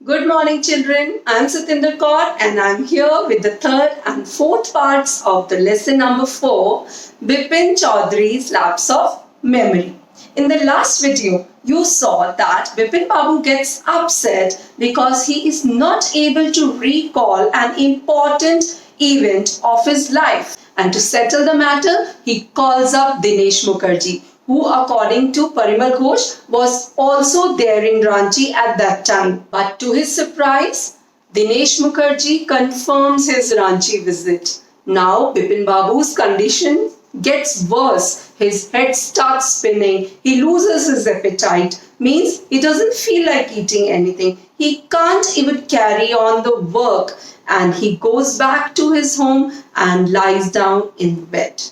Good morning, children. I'm Satinder Kaur and I'm here with the third and fourth parts of the lesson number 4, Bipin Chaudhary's Lapse of Memory. In the last video, you saw that Bipin Babu gets upset because he is not able to recall an important event of his life. And to settle the matter, he calls up Dinesh Mukherjee, who according to Parimal Ghosh was also there in Ranchi at that time. But to his surprise, Dinesh Mukherjee confirms his Ranchi visit. Now Bipin Babu's condition gets worse. His head starts spinning. He loses his appetite. Means he doesn't feel like eating anything. He can't even carry on the work. And he goes back to his home and lies down in bed.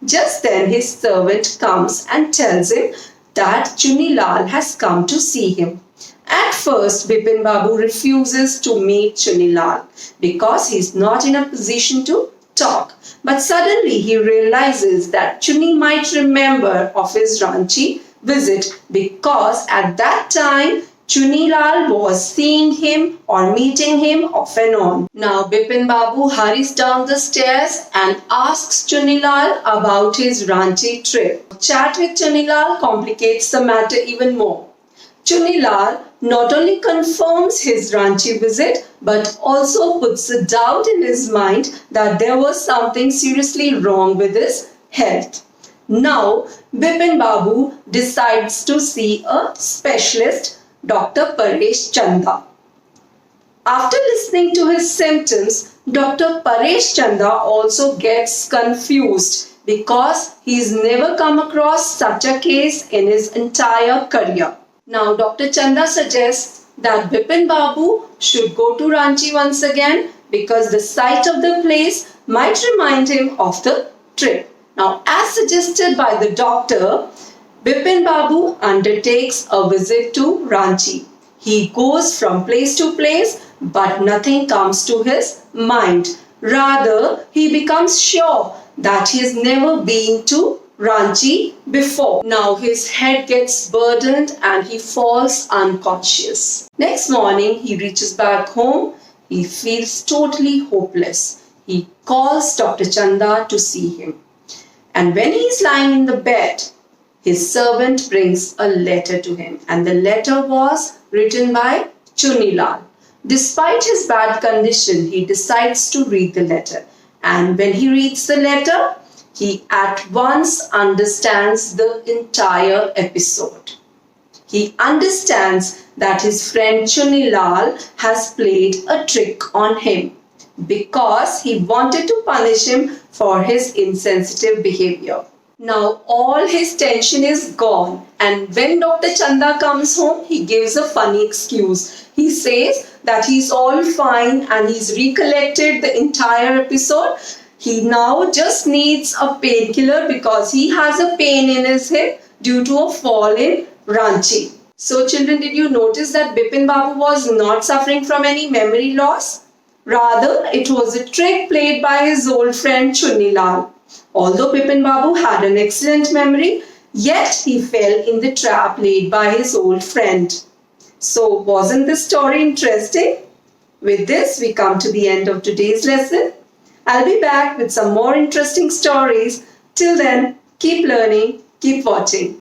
Just then his servant comes and tells him that Chunilal has come to see him. At first, Bipin Babu refuses to meet Chunilal because he is not in a position to talk. But suddenly he realizes that Chuni might remember of his Ranchi visit because at that time Chunilal was seeing him or meeting him off and on. Now Bipin Babu hurries down the stairs and asks Chunilal about his Ranchi trip. Chat with Chunilal complicates the matter even more. Chunilal not only confirms his Ranchi visit but also puts a doubt in his mind that there was something seriously wrong with his health. Now Bipin Babu decides to see a specialist, Dr. Paresh Chanda. After listening to his symptoms, Dr. Paresh Chanda also gets confused because he's never come across such a case in his entire career. Now Dr. Chanda suggests that Bipin Babu should go to Ranchi once again because the sight of the place might remind him of the trip. Now, as suggested by the doctor, Bipin Babu undertakes a visit to Ranchi. He goes from place to place, but nothing comes to his mind. Rather, he becomes sure that he has never been to Ranchi before. Now his head gets burdened and he falls unconscious. Next morning, he reaches back home. He feels totally hopeless. He calls Dr. Chanda to see him. And when he is lying in the bed, his servant brings a letter to him, and the letter was written by Chunilal. Despite his bad condition, he decides to read the letter. And when he reads the letter, he at once understands the entire episode. He understands that his friend Chunilal has played a trick on him because he wanted to punish him for his insensitive behavior. Now all his tension is gone, and when Dr. Chanda comes home, he gives a funny excuse. He says that he's all fine and he's recollected the entire episode. He now just needs a painkiller because he has a pain in his hip due to a fall in Ranchi. So children, did you notice that Bipin Babu was not suffering from any memory loss? Rather, it was a trick played by his old friend Chunilal. Although Bipin Babu had an excellent memory, yet he fell in the trap laid by his old friend. So, wasn't this story interesting? With this, we come to the end of today's lesson. I'll be back with some more interesting stories. Till then, keep learning, keep watching.